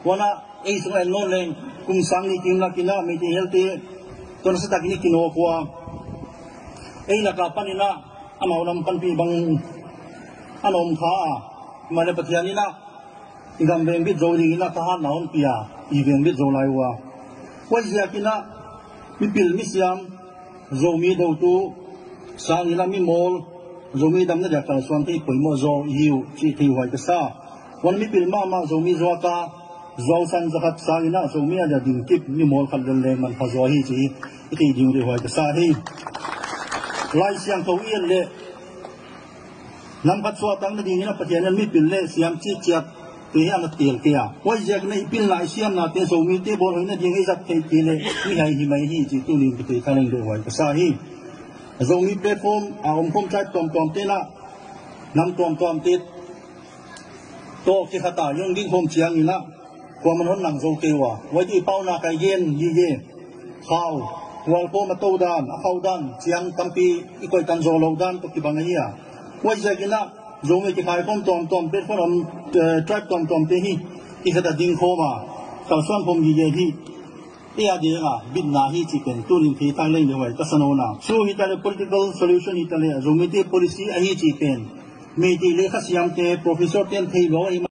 wana ei so en non leng kum sang ni kim na kina mi ti healthy ton sa tak ni kino kwa ei la ka panina amaulam pan pi bang anom kha mane pathiani na igam beng bi zori na ka ha naon pia i beng bi zolai wa wajia kina mi pil mi siam zomi do tu sang ila mi mol zomi dam na ja ka swan ti poimo zo hiu chi thi hoi ka sa wan mi pil ma zomi zo ka zo san zakat sang ina zomi ya ding kip mi mol khal den le man pha zo hi chi ti ding ri hoi ka sa hi lai siang to ien le nam khat so tang na ding ina pathian mi pil le siam chi chiat te an tiel ke ya wai jek nei pil lai siam na te zomi te bol hoina ding ei zat te ti le mi hai hi mai hi chi tu lim te thaleng de hoi ka sa hi zomi platform a kom chai tom te na nam tom te to ki khata yong ding hom chiang ina kwa man hon nang zo te wa wai ti pau na kai gen yi ye khau wal ko ma to dan a khau dan chiang tampi i koi tan zo lo dan to ki bang ya wai ja kina zomi ki khai kom tom te phon om tribe tom te hi ki khata ding kho ma kal swan phom yi ye hi ia dia nga bin na hi chi pen tu lim thi tang leng de wai ka sano na so hi ta political solution hi ta le zomi te policy a hi chi pen me ti le kha siam te professor ten thei lo